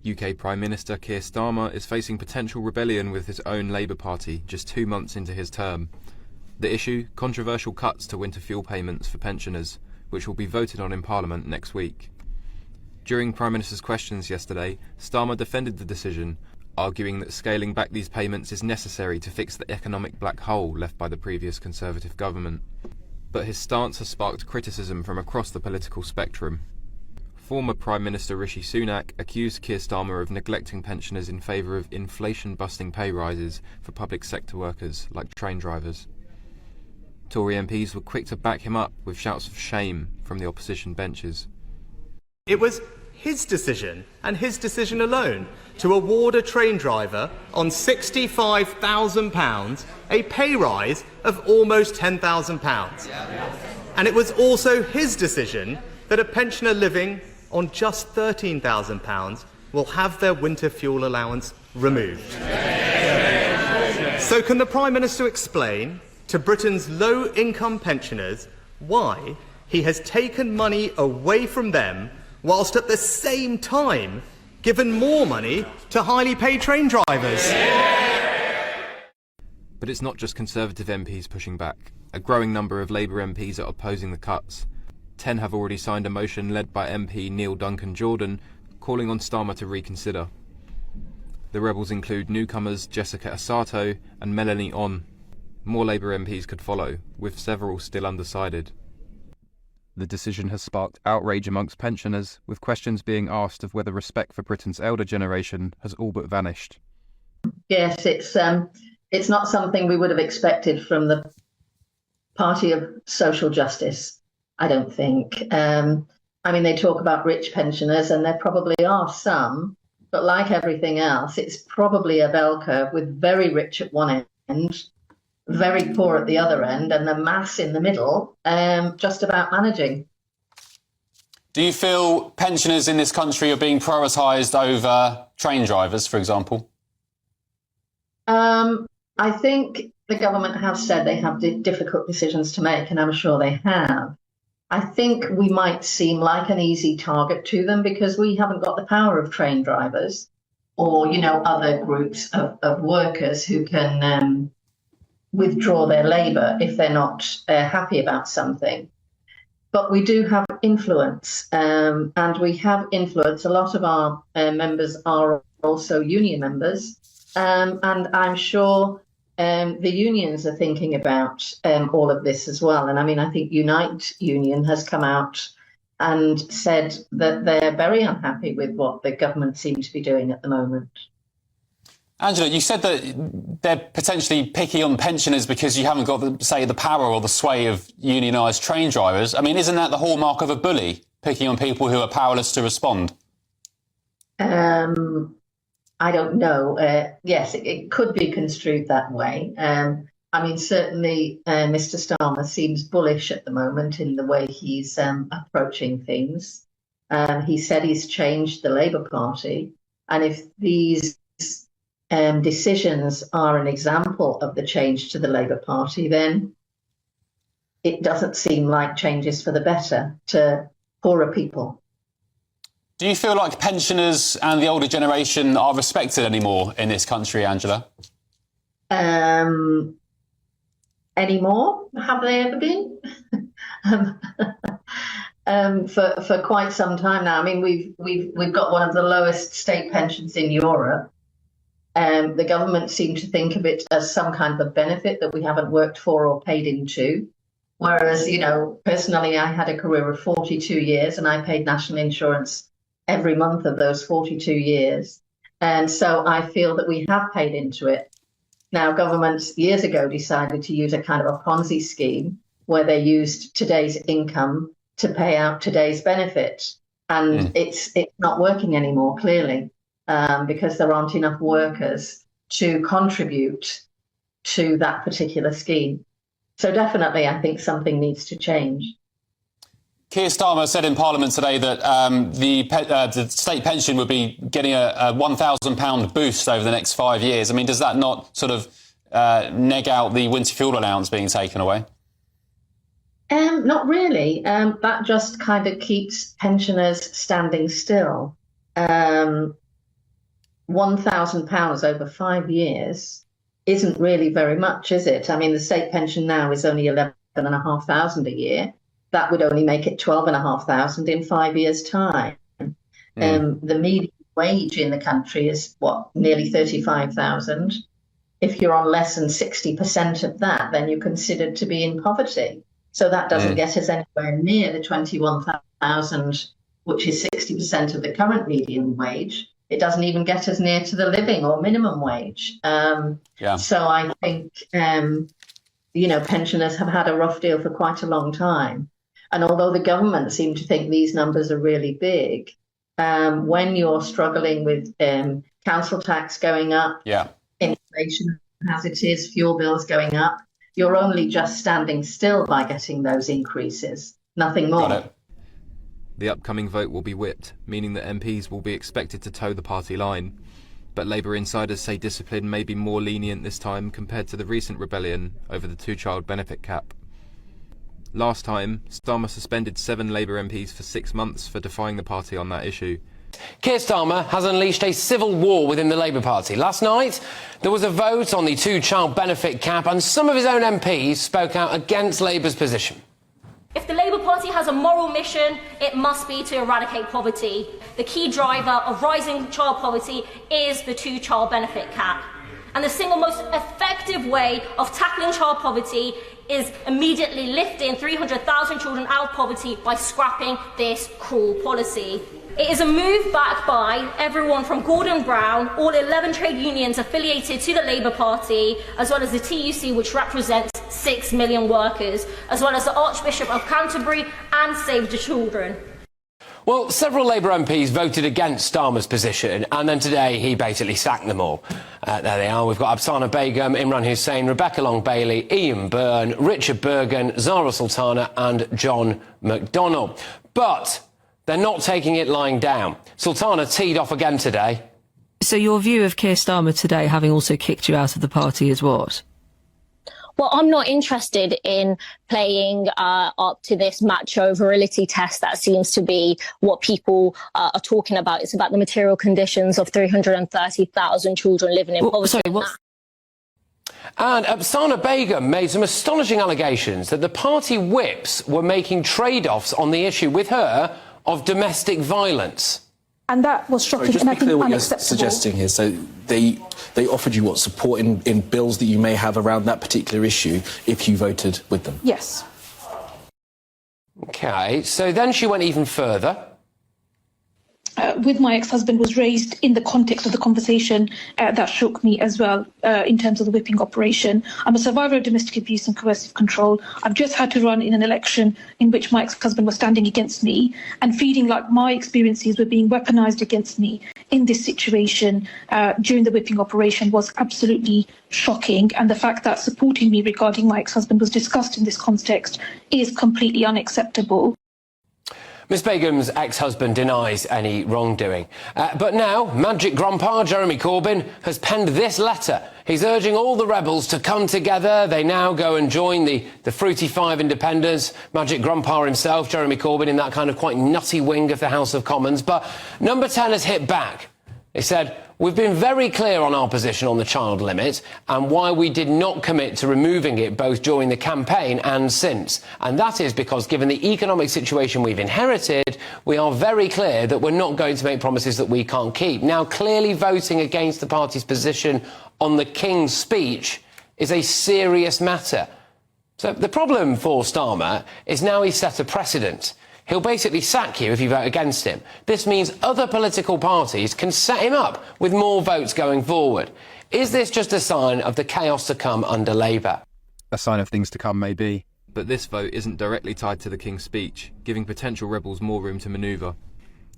UK Prime Minister Keir Starmer is facing potential rebellion with his own Labour Party just 2 months into his term. The issue, controversial cuts to winter fuel payments for pensioners, which will be voted on in Parliament next week. During Prime Minister's questions yesterday, Starmer defended the decision, arguing that scaling back these payments is necessary to fix the economic black hole left by the previous Conservative government. But his stance has sparked criticism from across the political spectrum. Former Prime Minister Rishi Sunak accused Keir Starmer of neglecting pensioners in favour of inflation-busting pay rises for public sector workers like train drivers. Tory MPs were quick to back him up with shouts of shame from the opposition benches. It was his decision, and his decision alone, to award a train driver on £65,000 a pay rise of almost £10,000. And it was also his decision that a pensioner living on just £13,000 will have their winter fuel allowance removed. So can the Prime Minister explain to Britain's low-income pensioners why he has taken money away from them whilst at the same time given more money to highly paid train drivers? But it's not just Conservative MPs pushing back. A growing number of Labour MPs are opposing the cuts. 10 have already signed a motion led by MP Neil Duncan-Jordan, calling on Starmer to reconsider. The rebels include newcomers Jessica Asato and Melanie On. More Labour MPs could follow, with several still undecided. The decision has sparked outrage amongst pensioners, with questions being asked of whether respect for Britain's elder generation has all but vanished. Yes, it's not something we would have expected from the Party of Social Justice, I don't think. They talk about rich pensioners, and there probably are some, but like everything else, it's probably a bell curve with very rich at one end, very poor at the other end, and the mass in the middle, just about managing. Do you feel pensioners in this country are being prioritised over train drivers, for example? I think the government have said they have difficult decisions to make, and I'm sure they have. I think we might seem like an easy target to them because we haven't got the power of train drivers or, other groups of workers who can withdraw their labour if they're not happy about something. But we do have influence, and we have influence. A lot of our members are also union members, and I'm sure the unions are thinking about all of this as well. And I think Unite Union has come out and said that they're very unhappy with what the government seems to be doing at the moment. Angela, you said that they're potentially picky on pensioners because you haven't got, the power or the sway of unionised train drivers. Isn't that the hallmark of a bully, picking on people who are powerless to respond? I don't know. Yes, it could be construed that way. Certainly Mr. Starmer seems bullish at the moment in the way he's approaching things. He said he's changed the Labour Party. And if these decisions are an example of the change to the Labour Party, then it doesn't seem like changes for the better to poorer people. Do you feel like pensioners and the older generation are respected anymore in this country, Angela? Anymore? Have they ever been? For quite some time now. We've got one of the lowest state pensions in Europe. The government seem to think of it as some kind of a benefit that we haven't worked for or paid into. Whereas, personally, I had a career of 42 years and I paid national insurance every month of those 42 years. And so I feel that we have paid into it. Now, governments years ago decided to use a kind of a Ponzi scheme where they used today's income to pay out today's benefit. And it's not working anymore, clearly, because there aren't enough workers to contribute to that particular scheme. So definitely, I think something needs to change. Keir Starmer said in Parliament today that the state pension would be getting a £1,000 boost over the next 5 years. Does that not sort of neg out the winter fuel allowance being taken away? Not really. That just kind of keeps pensioners standing still. £1,000 over 5 years isn't really very much, is it? I mean, the state pension now is only 11,500 a year. That would only make it 12,500 in 5 years' time. The median wage in the country is nearly 35,000. If you're on less than 60% of that, then you're considered to be in poverty. So that doesn't get us anywhere near the 21,000, which is 60% of the current median wage. It doesn't even get us near to the living or minimum wage. So I think, pensioners have had a rough deal for quite a long time. And although the government seem to think these numbers are really big, when you're struggling with council tax going up, inflation as it is, fuel bills going up, you're only just standing still by getting those increases, nothing more. Got it. The upcoming vote will be whipped, meaning that MPs will be expected to toe the party line. But Labour insiders say discipline may be more lenient this time compared to the recent rebellion over the two-child benefit cap. Last time, Starmer suspended 7 Labour MPs for 6 months for defying the party on that issue. Keir Starmer has unleashed a civil war within the Labour Party. Last night, there was a vote on the two-child benefit cap and some of his own MPs spoke out against Labour's position. If the Labour Party has a moral mission, it must be to eradicate poverty. The key driver of rising child poverty is the two-child benefit cap. And the single most effective way of tackling child poverty is immediately lifting 300,000 children out of poverty by scrapping this cruel policy. It is a move backed by everyone from Gordon Brown, all 11 trade unions affiliated to the Labour Party, as well as the TUC, which represents 6 million workers, as well as the Archbishop of Canterbury and Save the Children. Well, several Labour MPs voted against Starmer's position, and then today he basically sacked them all. There they are. We've got Afsana Begum, Imran Hussain, Rebecca Long-Bailey, Ian Byrne, Richard Bergen, Zara Sultana and John McDonnell. But they're not taking it lying down. Sultana teed off again today. So your view of Keir Starmer today, having also kicked you out of the party, is what? Well, I'm not interested in playing up to this macho virility test that seems to be what people are talking about. It's about the material conditions of 330,000 children living in poverty. Sorry, what? And Afsana Begum made some astonishing allegations that the party whips were making trade-offs on the issue with her of domestic violence. And that was shocking. Just and to be clear, what you're unacceptable. suggesting here, so they offered you what support in bills that you may have around that particular issue if you voted with them? Yes. OK, so then she went even further. With my ex-husband was raised in the context of the conversation that shook me as well in terms of the whipping operation. I'm a survivor of domestic abuse and coercive control. I've just had to run in an election in which my ex-husband was standing against me and feeling like my experiences were being weaponized against me in this situation during the whipping operation was absolutely shocking. And the fact that supporting me regarding my ex-husband was discussed in this context is completely unacceptable. Miss Begum's ex-husband denies any wrongdoing. But now, Magic Grandpa Jeremy Corbyn has penned this letter. He's urging all the rebels to come together. They now go and join the Fruity Five independents. Magic Grandpa himself, Jeremy Corbyn, in that kind of quite nutty wing of the House of Commons. But Number 10 has hit back. They said, we've been very clear on our position on the child limit and why we did not commit to removing it both during the campaign and since. And that is because, given the economic situation we've inherited, we are very clear that we're not going to make promises that we can't keep. Now, clearly voting against the party's position on the King's speech is a serious matter. So the problem for Starmer is now he's set a precedent. He'll basically sack you if you vote against him. This means other political parties can set him up with more votes going forward. Is this just a sign of the chaos to come under Labour? A sign of things to come, maybe. But this vote isn't directly tied to the King's speech, giving potential rebels more room to manoeuvre.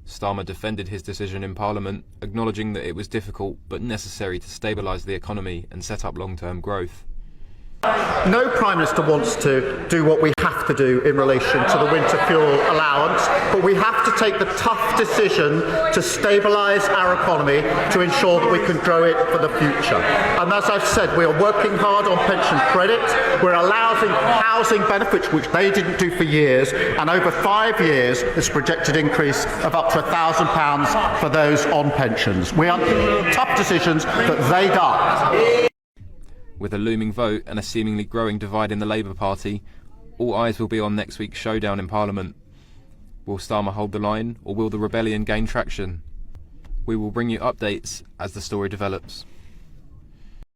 Starmer defended his decision in Parliament, acknowledging that it was difficult but necessary to stabilise the economy and set up long-term growth. No Prime Minister wants to do what we have to do in relation to the winter fuel allowance, but we have to take the tough decision to stabilise our economy to ensure that we can grow it for the future. And as I've said, we are working hard on pension credit. We're allowing housing benefits, which they didn't do for years, and over 5 years, this projected increase of up to £1,000 for those on pensions. We are taking tough decisions that they got. With a looming vote and a seemingly growing divide in the Labour Party, all eyes will be on next week's showdown in Parliament. Will Starmer hold the line, or will the rebellion gain traction? We will bring you updates as the story develops.